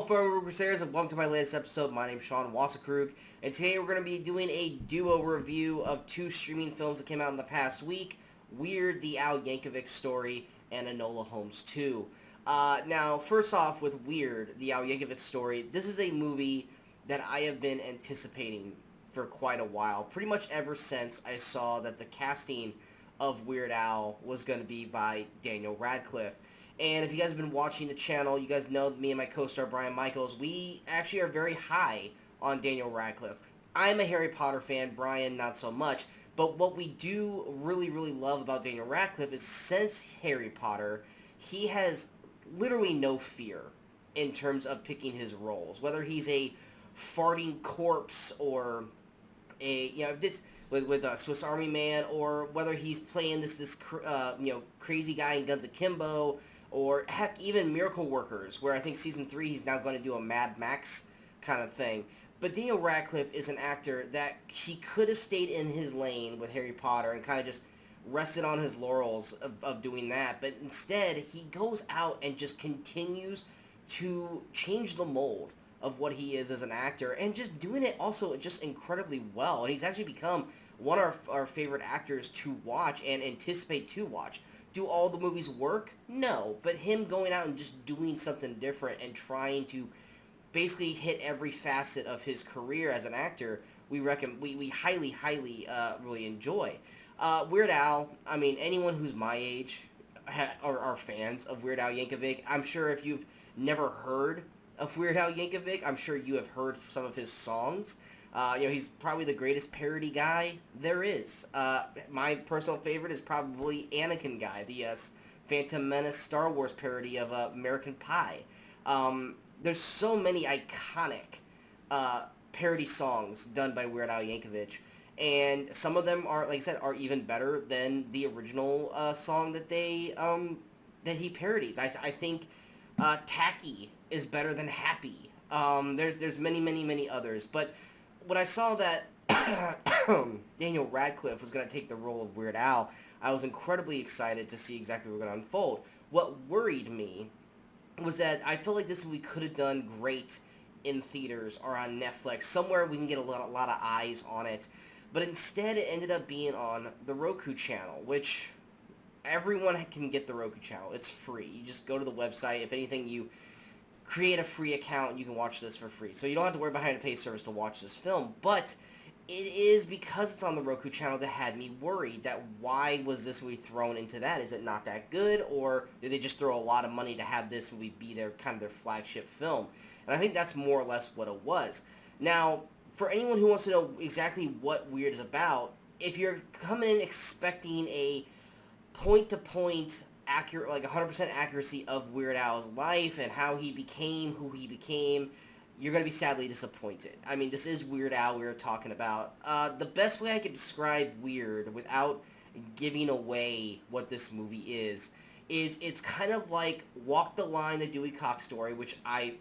Hello, fellow Movie Crusaders, and welcome to my latest episode. My name's Sean Wasserkrug, and today we're going to be doing a duo review of two streaming films that came out in the past week, Weird, the Al Yankovic Story, and Enola Holmes 2. Now, first off, with Weird, the Al Yankovic Story, this is a movie that I have been anticipating for quite a while, pretty much ever since I saw that the casting of Weird Al was going to be by Daniel Radcliffe. And if you guys have been watching the channel, you guys know that me and my co-star Brian Michaels, we actually are very high on Daniel Radcliffe. I'm a Harry Potter fan, Brian not so much, but what we do really love about Daniel Radcliffe is since Harry Potter, he has literally no fear in terms of picking his roles, whether he's a farting corpse or this with a Swiss Army Man, or whether he's playing this crazy guy in Guns Akimbo, or heck, even Miracle Workers, where I think season 3 he's now going to do a Mad Max kind of thing. But Daniel Radcliffe is an actor that he could have stayed in his lane with Harry Potter and kind of just rested on his laurels of doing that. But instead, he goes out and just continues to change the mold of what he is as an actor, and just doing it also just incredibly well. And he's actually become one of our favorite actors to watch and anticipate to watch. Do all the movies work? No, but him going out and just doing something different and trying to basically hit every facet of his career as an actor, we highly really enjoy. Weird Al, I mean, anyone who's my age are fans of Weird Al Yankovic. I'm sure if you've never heard of Weird Al Yankovic, I'm sure you have heard some of his songs. He's probably the greatest parody guy there is. My personal favorite is probably Anakin Guy, the Phantom Menace Star Wars parody of American Pie. There's so many iconic parody songs done by Weird Al Yankovic, and some of them are, like I said, are even better than the original song that he parodies. I think Tacky is better than Happy. There's many others, but when I saw that Daniel Radcliffe was going to take the role of Weird Al, I was incredibly excited to see exactly what was going to unfold. What worried me was that I felt like this movie could have done great in theaters or on Netflix, somewhere we can get a lot of eyes on it, but instead it ended up being on the Roku channel, which everyone can get the Roku channel. It's free. You just go to the website. If anything, you create a free account and you can watch this for free. So you don't have to worry about having to pay service to watch this film. But it is because it's on the Roku channel that had me worried that why was this movie thrown into that? Is it not that good? Or did they just throw a lot of money to have this movie be their flagship film? And I think that's more or less what it was. Now, for anyone who wants to know exactly what Weird is about, if you're coming in expecting a point-to-point accurate, like 100% accuracy of Weird Al's life and how he became who he became, you're going to be sadly disappointed. I mean, this is Weird Al we were talking about. The best way I could describe Weird without giving away what this movie is it's kind of like Walk the Line, the Dewey Cox story, which I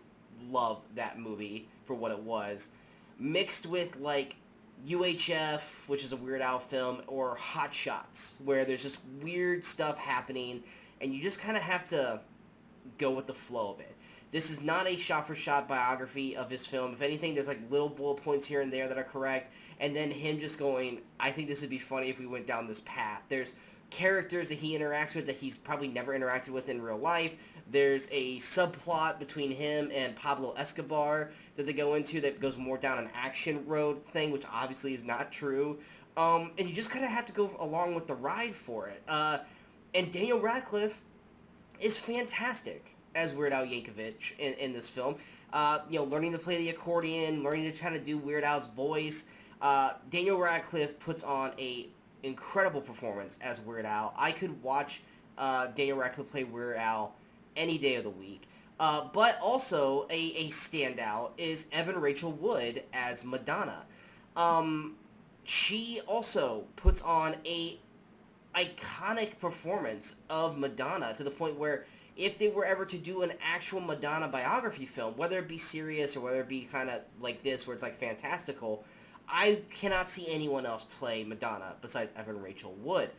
love that movie for what it was, mixed with like UHF, which is a Weird Al film, or Hot Shots, where there's just weird stuff happening, and you just kind of have to go with the flow of it. This is not a shot-for-shot biography of his film. If anything, there's like little bullet points here and there that are correct, and then him just going, I think this would be funny if we went down this path. There's characters that he interacts with that he's probably never interacted with in real life. There's a subplot between him and Pablo Escobar that they go into that goes more down an action road thing, which obviously is not true. And you just kind of have to go along with the ride for it. And Daniel Radcliffe is fantastic as Weird Al Yankovic in this film. Learning to play the accordion, learning to kind of do Weird Al's voice. Daniel Radcliffe puts on a incredible performance as Weird Al. I could watch Daniel Radcliffe play Weird Al any day of the week. But also a standout is Evan Rachel Wood as Madonna. She also puts on a iconic performance of Madonna to the point where if they were ever to do an actual Madonna biography film, whether it be serious or whether it be kind of like this where it's like fantastical, I cannot see anyone else play Madonna besides Evan Rachel Wood.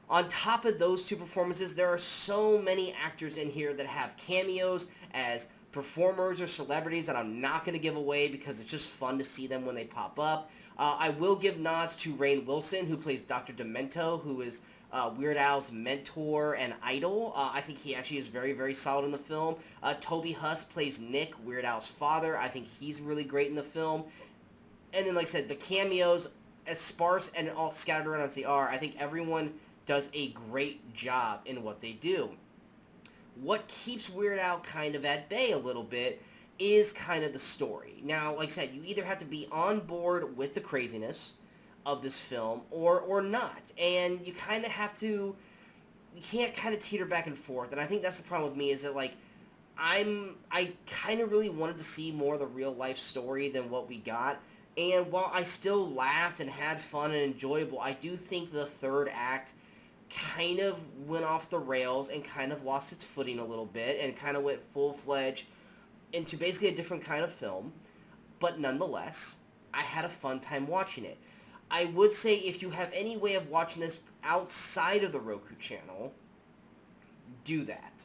On top of those two performances, there are so many actors in here that have cameos as performers or celebrities that I'm not going to give away because it's just fun to see them when they pop up. I will give nods to Rainn Wilson, who plays Dr. Demento, who is Weird Al's mentor and idol. I think he actually is very, very solid in the film. Toby Huss plays Nick, Weird Al's father. I think he's really great in the film. And then, like I said, the cameos, as sparse and all scattered around as they are, I think everyone does a great job in what they do. What keeps Weird Al kind of at bay a little bit is kind of the story. Now, like I said, you either have to be on board with the craziness of this film or not. And you kind of have to, you can't kind of teeter back and forth. And I think that's the problem with me is that, like, I kind of really wanted to see more of the real life story than what we got. And while I still laughed and had fun and enjoyable, I do think the third act kind of went off the rails and kind of lost its footing a little bit and kind of went full-fledged into basically a different kind of film. But nonetheless, I had a fun time watching it. I would say if you have any way of watching this outside of the Roku channel, do that.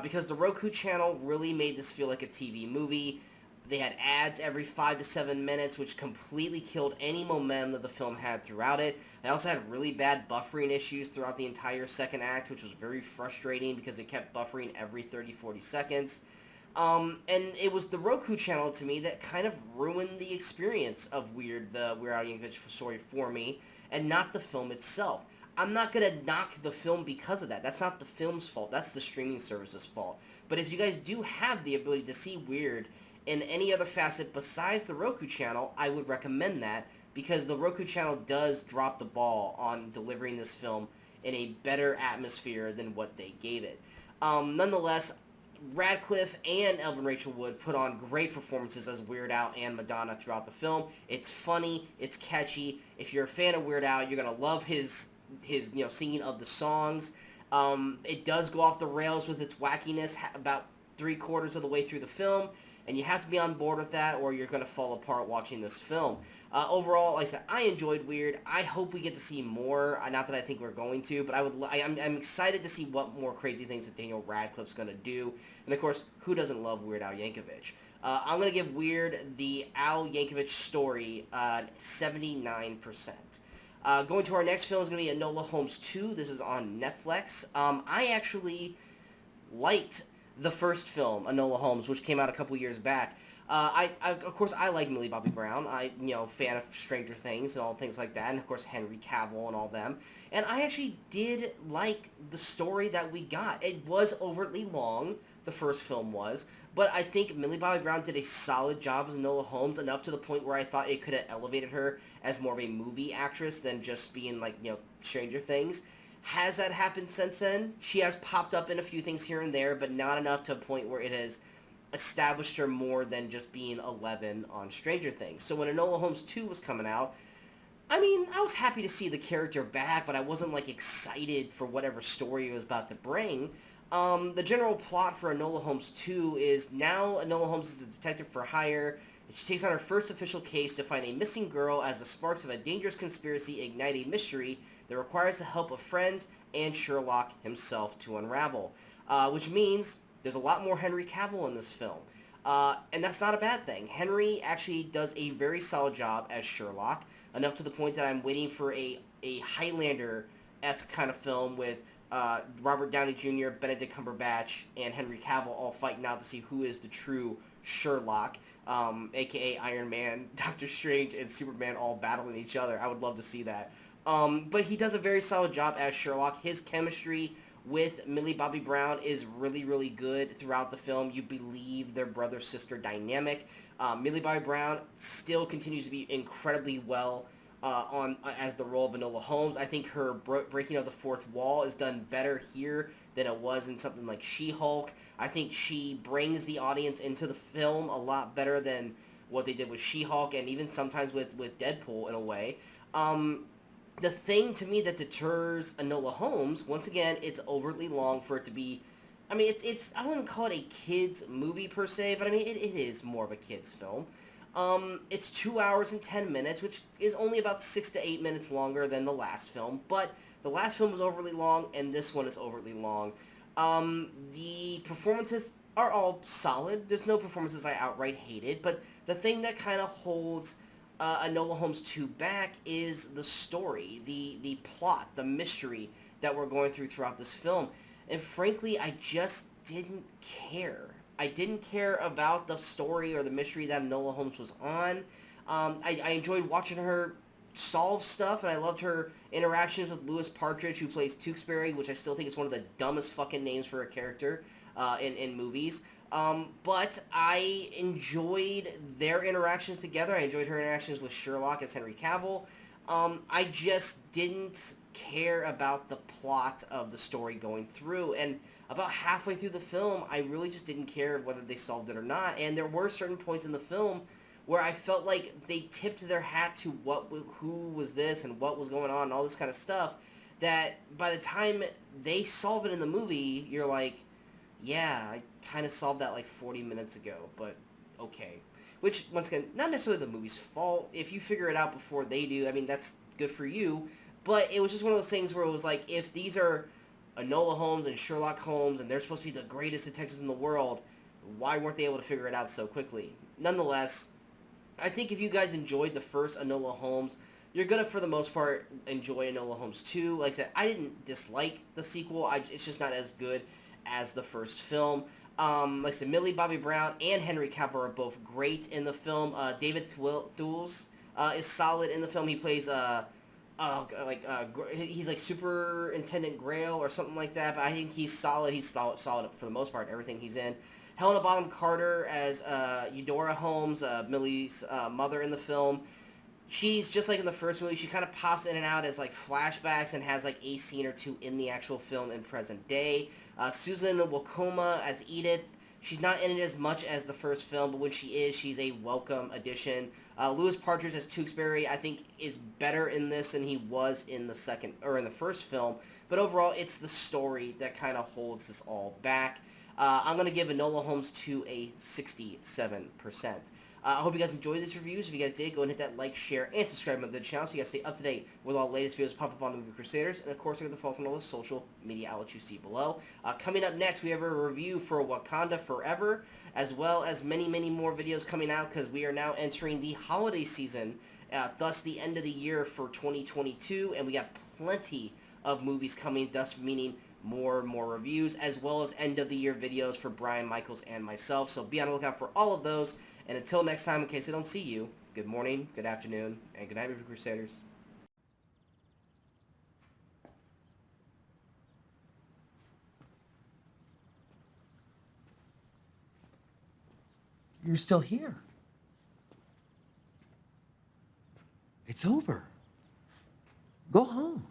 Because the Roku channel really made this feel like a TV movie. They had ads every 5 to 7 minutes, which completely killed any momentum that the film had throughout it. They also had really bad buffering issues throughout the entire second act, which was very frustrating because it kept buffering every 30-40 seconds. And it was the Roku channel, to me, that kind of ruined the experience of the Weird Al Yankovic story for me, and not the film itself. I'm not going to knock the film because of that. That's not the film's fault. That's the streaming service's fault. But if you guys do have the ability to see Weird in any other facet besides the Roku channel, I would recommend that, because the Roku channel does drop the ball on delivering this film in a better atmosphere than what they gave it. Nonetheless, Radcliffe and Evan Rachel Wood put on great performances as Weird Al and Madonna throughout the film. It's funny, it's catchy. If you're a fan of Weird Al, you're gonna love his singing of the songs. It does go off the rails with its wackiness about 3/4 of the way through the film, and you have to be on board with that or you're going to fall apart watching this film. Overall, like I said, I enjoyed Weird. I hope we get to see more. Not that I think we're going to, but I'm excited to see what more crazy things that Daniel Radcliffe's going to do. And of course, who doesn't love Weird Al Yankovic? I'm going to give Weird the Al Yankovic story 79%. Going to our next film is going to be Enola Holmes 2. This is on Netflix. I actually liked the first film, Enola Holmes, which came out a couple years back. Of course, I like Millie Bobby Brown. Fan of Stranger Things and all things like that, and of course Henry Cavill and all them. And I actually did like the story that we got. It was overtly long, the first film was, but I think Millie Bobby Brown did a solid job as Enola Holmes, enough to the point where I thought it could have elevated her as more of a movie actress than just being Stranger Things. Has that happened since then? She has popped up in a few things here and there, but not enough to a point where it has established her more than just being 11 on Stranger Things. So when Enola Holmes 2 was coming out, I was happy to see the character back, but I wasn't excited for whatever story it was about to bring. The general plot for Enola Holmes 2 is now Enola Holmes is a detective for hire, and she takes on her first official case to find a missing girl as the sparks of a dangerous conspiracy ignite a mystery that requires the help of friends and Sherlock himself to unravel. Which means there's a lot more Henry Cavill in this film. And that's not a bad thing. Henry actually does a very solid job as Sherlock, enough to the point that I'm waiting for a Highlander-esque kind of film with Robert Downey Jr., Benedict Cumberbatch, and Henry Cavill all fighting out to see who is the true Sherlock, a.k.a. Iron Man, Doctor Strange, and Superman all battling each other. I would love to see that. But he does a very solid job as Sherlock. His chemistry with Millie Bobby Brown is really, really good throughout the film. You believe their brother-sister dynamic. Millie Bobby Brown still continues to be incredibly well as the role of Enola Holmes. I think her breaking of the fourth wall is done better here than it was in something like She-Hulk. I think she brings the audience into the film a lot better than what they did with She-Hulk, and even sometimes with Deadpool in a way. The thing to me that deters Enola Holmes, once again, it's overtly long for it to be, it's I wouldn't call it a kid's movie per se, but it is more of a kid's film. It's 2 hours and 10 minutes, which is only about 6 to 8 minutes longer than the last film, but the last film was overly long, and this one is overtly long. The performances are all solid. There's no performances I outright hated, but the thing that kind of holds Enola Holmes 2 back is the story, the plot, the mystery that we're going throughout this film. And frankly, I just didn't care. I didn't care about the story or the mystery that Enola Holmes was on. I enjoyed watching her solve stuff, and I loved her interactions with Lewis Partridge, who plays Tewksbury, which I still think is one of the dumbest fucking names for a character in movies. But I enjoyed their interactions together. I enjoyed her interactions with Sherlock as Henry Cavill. I just didn't care about the plot of the story going through, and about halfway through the film, I really just didn't care whether they solved it or not. And there were certain points in the film where I felt like they tipped their hat to who was this and what was going on and all this kind of stuff, that by the time they solve it in the movie, you're like, yeah, I kind of solved that like 40 minutes ago, but okay. Which, once again, not necessarily the movie's fault. If you figure it out before they do, I mean, that's good for you. But it was just one of those things where it was like, if these are Enola Holmes and Sherlock Holmes and they're supposed to be the greatest detectives in the world, why weren't they able to figure it out so quickly? Nonetheless, I think if you guys enjoyed the first Enola Holmes, you're going to, for the most part, enjoy Enola Holmes 2. Like I said, I didn't dislike the sequel. It's just not as good as the first film. Like I said, Millie Bobby Brown and Henry Cavill are both great in the film. David Thewlis is solid in the film. He plays he's like Superintendent Grail or something like that. But I think he's solid. He's solid for the most part. Everything he's in. Helena Bonham Carter as Eudora Holmes, Millie's mother in the film. She's just like in the first movie. She kind of pops in and out as like flashbacks and has like a scene or two in the actual film in present day. Susan Wokoma as Edith. She's not in it as much as the first film, but when she is, she's a welcome addition. Lewis Partridge as Tewksbury, I think, is better in this than he was in the first film. But overall, it's the story that kind of holds this all back. I'm going to give Enola Holmes 2 a 67%. I hope you guys enjoyed these reviews. If you guys did, go and hit that like, share, and subscribe to the channel so you guys stay up to date with all the latest videos pop up on the Movie Crusaders. And of course, look at the follow us on all the social media outlets you see below. Coming up next, we have a review for Wakanda Forever, as well as many, many more videos coming out because we are now entering the holiday season, thus the end of the year for 2022, and we got plenty of movies coming, thus meaning more and more reviews, as well as end of the year videos for Brian Michaels and myself. So be on the lookout for all of those. And until next time, in case I don't see you, good morning, good afternoon, and good night, Movie Crusaders. You're still here. It's over. Go home.